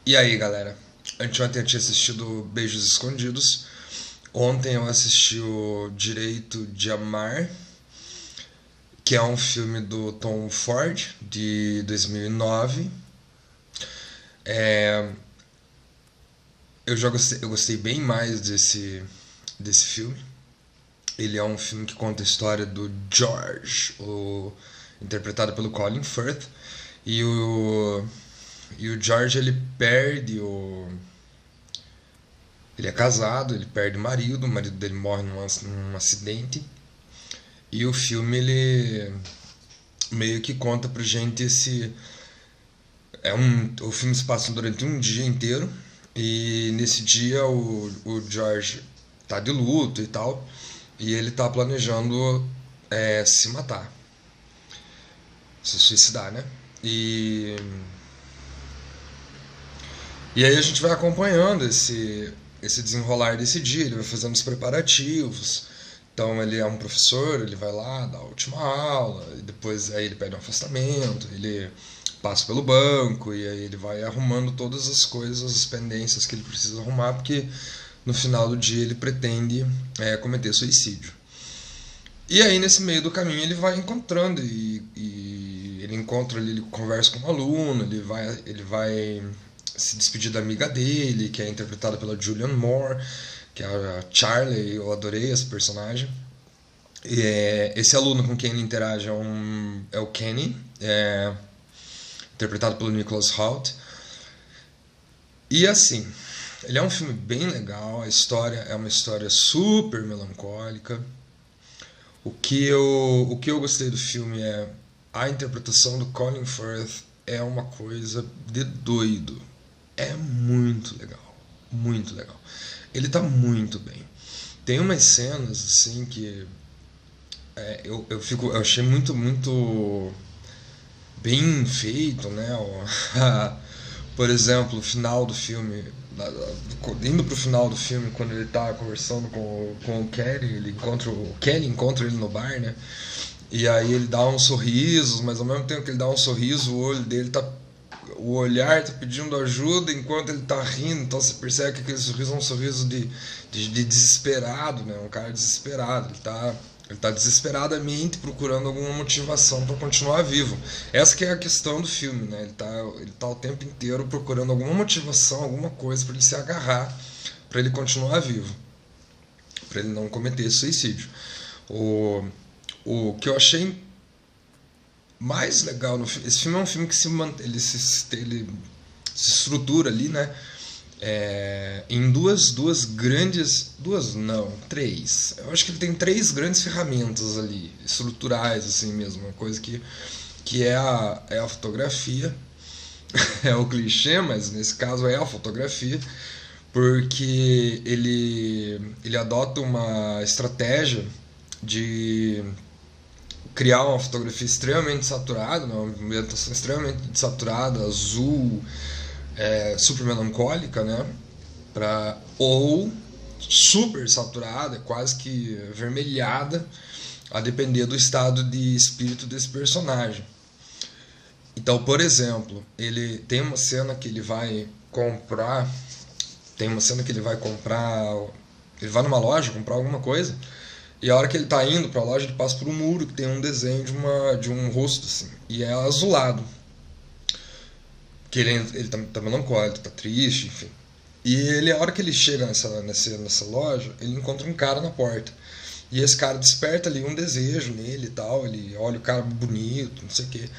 E aí, galera? Anteontem eu tinha assistido Beijos Escondidos. Ontem eu assisti o Direito de Amar, que é um filme do Tom Ford, de 2009. É, eu gostei bem mais desse filme. Ele é um filme que conta a história do George, interpretado pelo Colin Firth. E o George, ele perde o... Ele é casado, ele perde o marido dele morre num acidente. E o filme, ele meio que conta pra gente esse... O filme se passa durante um dia inteiro. E nesse dia o George tá de luto e tal. E ele tá planejando se matar. Se suicidar, né? E aí a gente vai acompanhando esse desenrolar desse dia, ele vai fazendo os preparativos. Então ele é um professor, ele vai lá, dá a última aula, e depois aí ele pede um afastamento, ele passa pelo banco, e aí ele vai arrumando todas as coisas, as pendências que ele precisa arrumar, porque no final do dia ele pretende cometer suicídio. E aí nesse meio do caminho ele vai encontrando, e ele encontra ali, ele conversa com um aluno, ele vai se despedir da amiga dele, que é interpretada pela Julianne Moore, que é a Charlie. Eu adorei esse personagem. Esse aluno com quem ele interage é o Kenny, interpretado pelo Nicholas Hoult. E assim, ele é um filme bem legal, a história é uma história super melancólica. O que eu gostei do filme é a interpretação do Colin Firth, é uma coisa de doido. É muito legal, muito legal. Ele tá muito bem. Tem umas cenas assim que eu achei muito bem feito, né? Por exemplo, o final do filme, indo pro final do filme, quando ele tá conversando com o Kelly, o Kelly encontra ele no bar, né? E aí ele dá uns sorrisos, mas ao mesmo tempo que ele dá um sorriso, o olhar tá pedindo ajuda enquanto ele tá rindo. Então você percebe que aquele sorriso é um sorriso de desesperado, né? Um cara desesperado. Ele tá desesperadamente procurando alguma motivação para continuar vivo. Essa que é a questão do filme, né? Ele tá o tempo inteiro procurando alguma motivação, alguma coisa para ele se agarrar, para ele continuar vivo, para ele não cometer suicídio. O que eu achei mais legal no filme, esse filme é um filme que ele se estrutura ali, né? Em três. Eu acho que ele tem três grandes ferramentas ali, estruturais assim mesmo, uma coisa que é a fotografia. É o clichê, mas nesse caso é a fotografia, porque ele adota uma estratégia de criar uma fotografia extremamente saturada, uma ambientação extremamente saturada, azul, super melancólica, né? Ou super saturada, quase que avermelhada, a depender do estado de espírito desse personagem. Então, por exemplo, ele tem uma cena que ele vai comprar, ele vai numa loja comprar alguma coisa. E a hora que ele tá indo pra loja, ele passa por um muro que tem um desenho de um rosto, assim. E é azulado. Que ele tá melancólico, tá triste, enfim. E a hora que ele chega nessa loja, ele encontra um cara na porta. E esse cara desperta ali um desejo nele e tal. Ele olha o cara bonito, não sei o quê.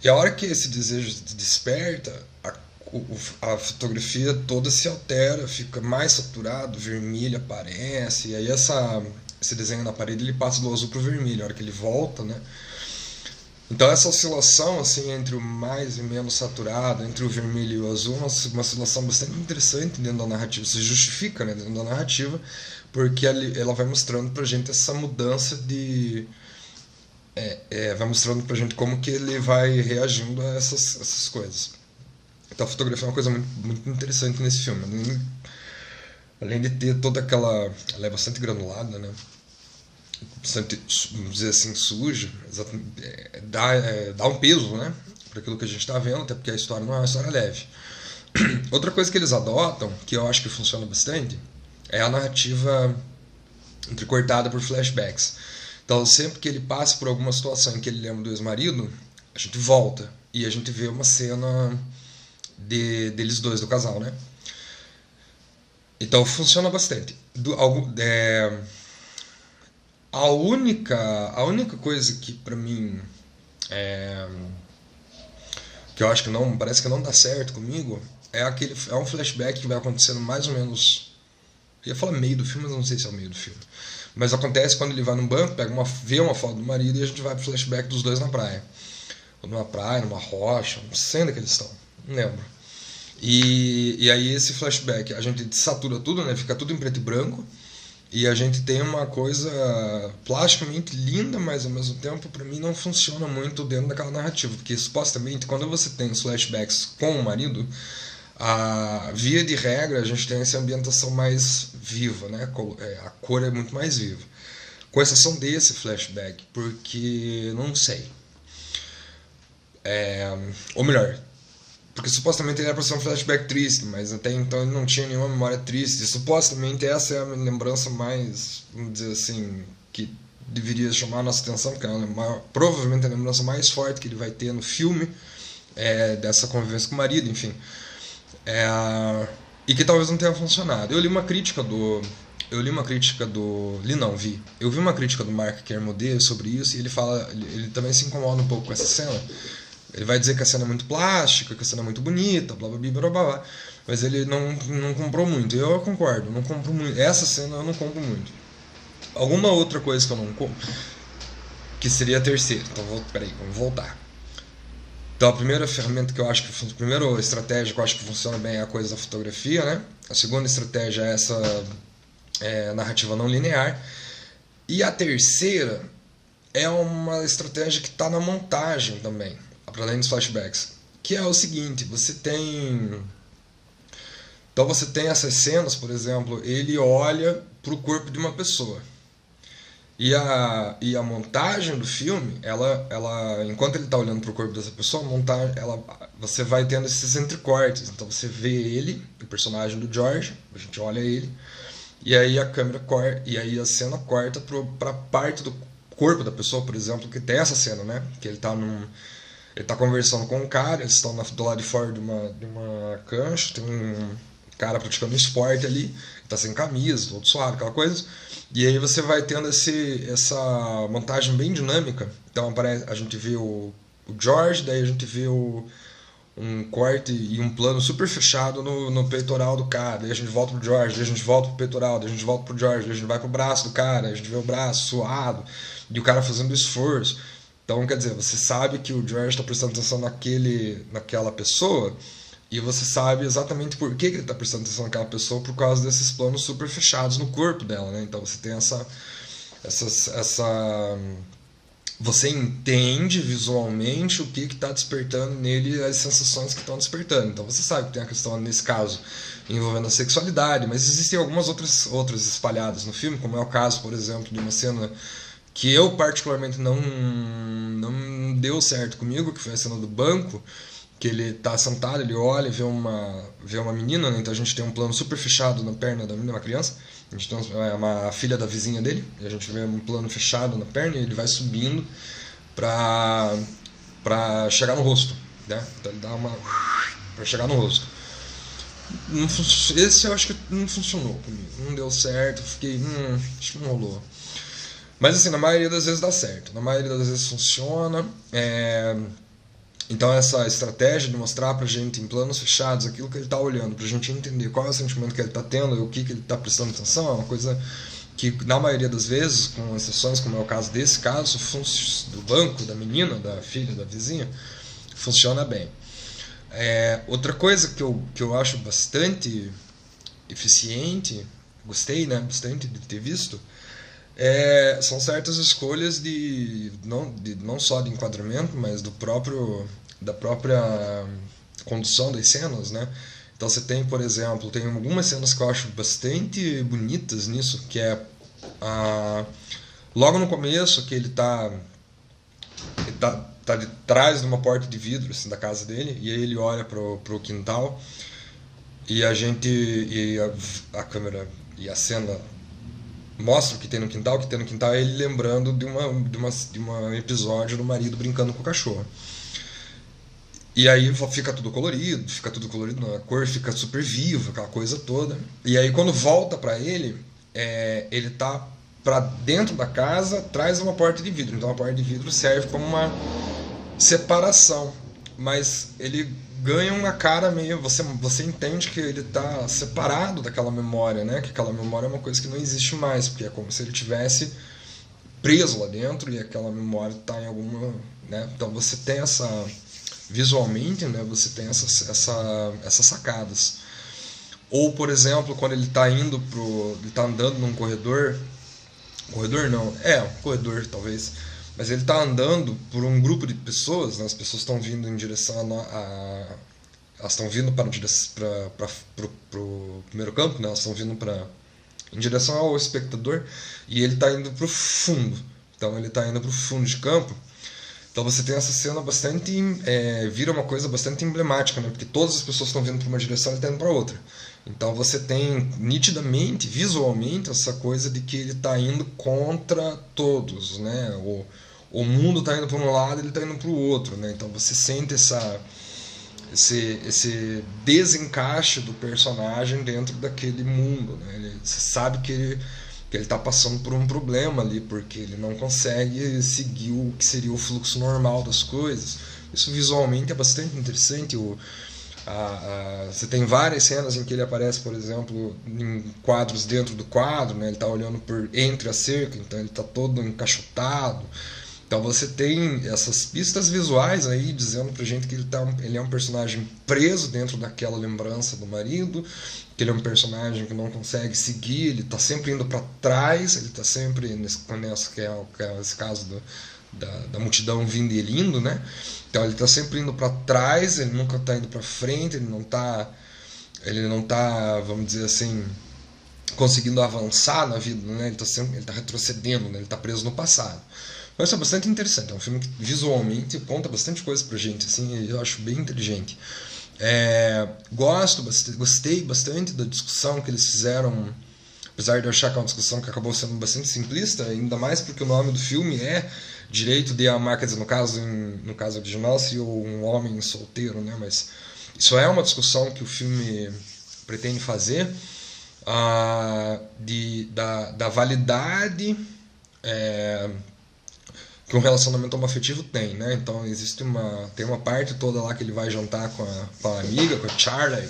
E a hora que esse desejo desperta, a fotografia toda se altera, fica mais saturado, vermelho aparece. E aí esse desenho na parede ele passa do azul pro vermelho a hora que ele volta, né? Então essa oscilação assim entre o mais e menos saturado, entre o vermelho e o azul, é uma oscilação bastante interessante dentro da narrativa. Se justifica, né, dentro da narrativa, porque ela vai mostrando pra gente essa mudança vai mostrando pra gente como que ele vai reagindo a essas coisas. Então a fotografia é uma coisa muito, muito interessante nesse filme. Além de ter toda aquela... Ela é bastante granulada, né? Bastante, vamos dizer assim, suja. Dá um peso, né? Para aquilo que a gente está vendo, até porque a história não é uma história leve. Outra coisa que eles adotam, que eu acho que funciona bastante, é a narrativa entrecortada por flashbacks. Então, sempre que ele passa por alguma situação em que ele lembra do ex-marido, a gente volta e a gente vê uma cena deles dois, do casal, né? Então, funciona bastante. A única coisa que, pra mim, é, que eu acho que não, parece que não dá certo comigo, é um flashback que vai acontecendo mais ou menos, eu ia falar meio do filme, mas não sei se é o meio do filme. Mas acontece quando ele vai num banco, vê uma foto do marido e a gente vai pro flashback dos dois na praia. Ou numa praia, numa rocha, não sei onde é que eles estão, não lembro. E aí esse flashback, a gente satura tudo, né? Fica tudo em preto e branco. E a gente tem uma coisa plasticamente linda, mas ao mesmo tempo, pra mim, não funciona muito dentro daquela narrativa. Porque supostamente, quando você tem os flashbacks com o marido, via de regra, a gente tem essa ambientação mais viva, né? A cor é muito mais viva. Com exceção desse flashback, porque não sei. Ou melhor, porque supostamente ele era pra ser um flashback triste, mas até então ele não tinha nenhuma memória triste. E supostamente essa é a lembrança mais, vamos dizer assim, que deveria chamar a nossa atenção, porque provavelmente é a lembrança mais forte que ele vai ter no filme, dessa convivência com o marido, enfim. E que talvez não tenha funcionado. Eu li uma crítica do. Li não, vi. Eu vi uma crítica do Mark Kermode sobre isso e ele fala. Ele também se incomoda um pouco com essa cena. Ele vai dizer que a cena é muito plástica, que a cena é muito bonita, blá blá blá blá blá. Mas ele não comprou muito. Eu concordo, não compro muito. Essa cena eu não compro muito. Alguma outra coisa que eu não compro, que seria a terceira. Então, peraí, vamos voltar. Então a primeira ferramenta que eu acho que a primeira estratégia que eu acho que funciona bem é a coisa da fotografia, né? A segunda estratégia é essa narrativa não linear. E a terceira é uma estratégia que está na montagem também, para além dos flashbacks, que é o seguinte: então você tem essas cenas, por exemplo, ele olha para o corpo de uma pessoa. E a montagem do filme, enquanto ele está olhando para o corpo dessa pessoa, você vai tendo esses entrecortes. Então você vê ele, o personagem do George, a gente olha ele, e aí a câmera corta, e aí a cena corta para parte do corpo da pessoa, por exemplo, que tem essa cena, né? Que ele tá conversando com um cara, eles estão do lado de fora de uma cancha, tem um cara praticando esporte ali, tá sem camisa, todo suado, aquela coisa. E aí você vai tendo essa montagem bem dinâmica. Então a gente vê o George, daí a gente vê um corte e um plano super fechado no peitoral do cara. Daí a gente volta pro George, daí a gente volta pro peitoral, daí a gente volta pro George, daí a gente vai pro braço do cara, a gente vê o braço suado, e o cara fazendo esforço. Então, quer dizer, você sabe que o George está prestando atenção naquela pessoa, e você sabe exatamente por que ele está prestando atenção naquela pessoa, por causa desses planos super fechados no corpo dela, né? Então você tem você entende visualmente o que está despertando nele, as sensações que estão despertando. Então você sabe que tem a questão, nesse caso, envolvendo a sexualidade, mas existem algumas outras espalhadas no filme, como é o caso, por exemplo, de uma cena que eu particularmente não deu certo comigo, que foi a cena do banco, que ele tá sentado, ele olha e vê uma menina, né? Então a gente tem um plano super fechado na perna da menina, uma criança, a gente tem uma filha da vizinha dele, e a gente vê um plano fechado na perna e ele vai subindo pra chegar no rosto, né? Então ele dá pra chegar no rosto. Esse eu acho que não funcionou comigo, não deu certo, fiquei, acho que não rolou. Mas assim, na maioria das vezes dá certo, na maioria das vezes funciona. Então essa estratégia de mostrar pra gente em planos fechados aquilo que ele tá olhando, pra gente entender qual é o sentimento que ele tá tendo e o que ele tá prestando atenção, é uma coisa que na maioria das vezes, com exceções como é o caso desse caso, do banco, da menina, da filha, da vizinha, funciona bem. Outra coisa que eu acho bastante eficiente, gostei, né, bastante de ter visto, são certas escolhas não só de enquadramento, mas da própria condução das cenas, né? Então você tem, por exemplo, tem algumas cenas que eu acho bastante bonitas nisso, que é logo no começo, que ele tá de trás de uma porta de vidro assim, da casa dele, e aí ele olha pro quintal, E a gente. E a câmera e a cena mostra o que tem no quintal. O que tem no quintal é ele lembrando de um episódio do marido brincando com o cachorro. E aí fica tudo colorido, a cor fica super viva, aquela coisa toda. E aí quando volta pra ele, ele tá pra dentro da casa, traz uma porta de vidro. Então a porta de vidro serve como uma separação, mas ele ganha uma cara meio, você entende que ele tá separado daquela memória, né? Que aquela memória é uma coisa que não existe mais, porque é como se ele tivesse preso lá dentro e aquela memória está em alguma, né? Então você tem essa visualmente, né? Você tem essas sacadas. Ou por exemplo, quando ele está ele tá andando num corredor não, um corredor talvez, mas ele está andando por um grupo de pessoas, né? As pessoas estão vindo em direção elas estão vindo para o primeiro campo, né? Elas estão vindo em direção ao espectador e ele está indo para o fundo. Então ele está indo para o fundo de campo. Então você tem essa cena bastante. Vira uma coisa bastante emblemática, né? Porque todas as pessoas estão vindo para uma direção e ele está indo para outra. Então você tem nitidamente, visualmente, essa coisa de que ele está indo contra todos, né? O mundo está indo para um lado e ele está indo para o outro, né? Então você sente esse desencaixe do personagem dentro daquele mundo, né? Você sabe que ele está passando por um problema ali, porque ele não consegue seguir o que seria o fluxo normal das coisas. Isso visualmente é bastante interessante. Você tem várias cenas em que ele aparece, por exemplo, em quadros dentro do quadro, né? Ele está olhando por entre a cerca, então ele está todo encaixotado. Então você tem essas pistas visuais aí dizendo pra gente que ele é um personagem preso dentro daquela lembrança do marido, que ele é um personagem que não consegue seguir, ele está sempre indo para trás, ele está sempre que é esse caso da multidão vindo e ele indo, né? Então ele está sempre indo para trás, ele nunca está indo para frente, ele não tá, vamos dizer assim, conseguindo avançar na vida, né? Ele está retrocedendo, né? Ele está preso no passado. Então isso é bastante interessante, é um filme que visualmente conta bastante coisa pra gente, assim, e eu acho bem inteligente. Gostei bastante da discussão que eles fizeram, apesar de eu achar que é uma discussão que acabou sendo bastante simplista, ainda mais porque o nome do filme é Direito de Amar, quer dizer, no caso original seria um homem solteiro, né? Mas isso é uma discussão que o filme pretende fazer, da validade que um relacionamento homoafetivo tem, né? Então tem uma parte toda lá que ele vai jantar com a amiga, com a Charlie,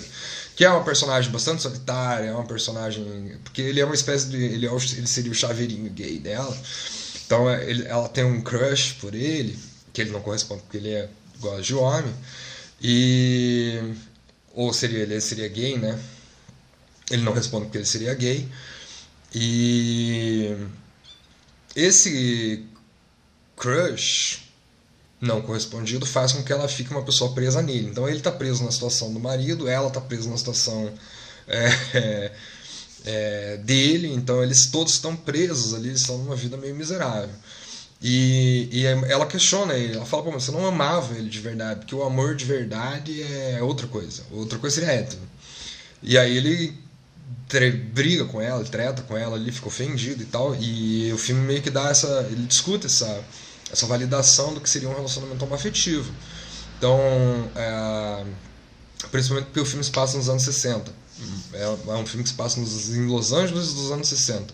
que é uma personagem bastante solitária, é uma personagem porque ele é uma espécie de ele seria o chaveirinho gay dela. Então ela tem um crush por ele, que ele não corresponde porque ele gosta de homem, ou ele seria gay, né? Ele não responde porque ele seria gay. E esse crush não correspondido faz com que ela fique uma pessoa presa nele. Então ele está preso na situação do marido, ela está presa na situação dele. Então eles todos estão presos ali, eles estão numa vida meio miserável. E ela questiona ele, ela fala: pô, mas você não amava ele de verdade, porque o amor de verdade é outra coisa seria hétero. E aí ele briga com ela, treta com ela ali, fica ofendido e tal, e o filme meio que dá ele discute essa validação do que seria um relacionamento homoafetivo. Então, principalmente porque o filme se passa nos anos 60. É um filme que se passa em Los Angeles dos anos 60.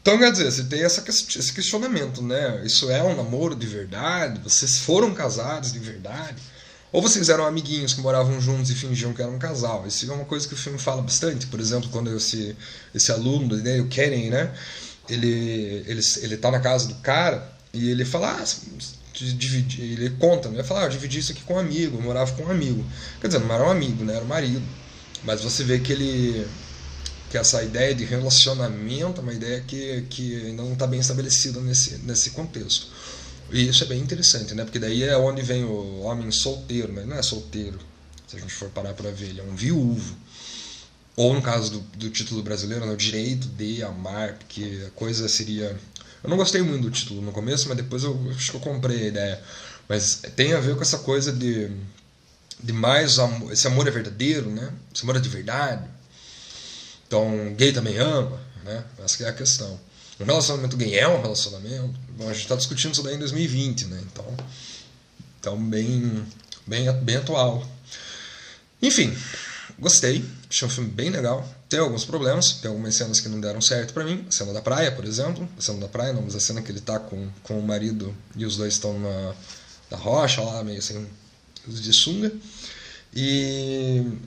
Então, quer dizer, você tem esse questionamento, né? Isso é um namoro de verdade? Vocês foram casados de verdade? Ou vocês eram amiguinhos que moravam juntos e fingiam que eram um casal? Isso é uma coisa que o filme fala bastante. Por exemplo, quando esse aluno, né, o Kenny, né? Ele tá na casa do cara e ele fala, ele conta, né? Ele fala, eu dividi isso aqui com um amigo, eu morava com um amigo. Quer dizer, não era um amigo, né? Era um marido. Mas você vê que essa ideia de relacionamento é uma ideia que ainda não está bem estabelecida nesse contexto. E isso é bem interessante, né? Porque daí é onde vem o homem solteiro, mas não é solteiro, se a gente for parar para ver, ele é um viúvo. Ou no caso do título brasileiro, né? O direito de amar, porque a coisa seria... Eu não gostei muito do título no começo, mas depois eu acho que eu comprei a ideia. Mas tem a ver com essa coisa de demais, esse amor é verdadeiro, né? Esse amor é de verdade. Então, gay também ama, né? Essa que é a questão. Um relacionamento gay é um relacionamento. Bom, a gente está discutindo isso daí em 2020, né? Então bem atual. Enfim, gostei. Achei um filme bem legal. Tem alguns problemas, tem algumas cenas que não deram certo pra mim. A cena da praia, por exemplo. A cena da praia, não, mas a cena que ele tá com o marido e os dois estão na rocha lá, meio assim, de sunga. E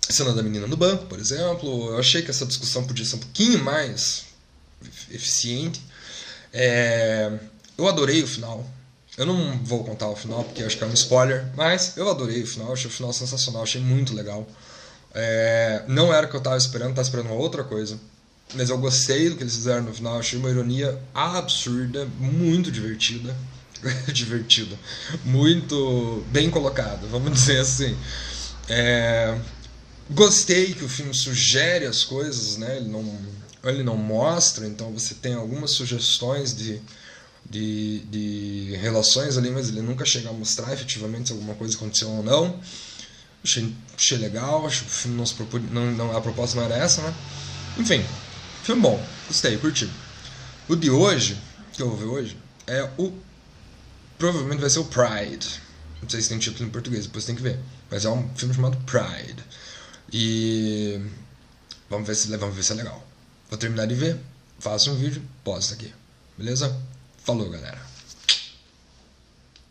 a cena da menina no banco, por exemplo. Eu achei que essa discussão podia ser um pouquinho mais eficiente. Eu adorei o final. Eu não vou contar o final porque acho que é um spoiler, mas eu adorei o final, achei o final sensacional, achei muito legal. Não era o que eu estava esperando uma outra coisa, mas eu gostei do que eles fizeram no final, achei uma ironia absurda, muito divertida, muito bem colocada, vamos dizer assim. Gostei que o filme sugere as coisas, né? Ele não mostra, então você tem algumas sugestões de relações ali, mas ele nunca chega a mostrar efetivamente se alguma coisa aconteceu ou não. Achei legal, acho que o filme a proposta não era essa, né? Enfim, filme bom, gostei, curti. O de hoje, que eu vou ver hoje, provavelmente vai ser o Pride. Não sei se tem título em português, depois tem que ver. Mas é um filme chamado Pride. E vamos ver se é legal. Vou terminar de ver, faço um vídeo, posto aqui. Beleza? Falou, galera.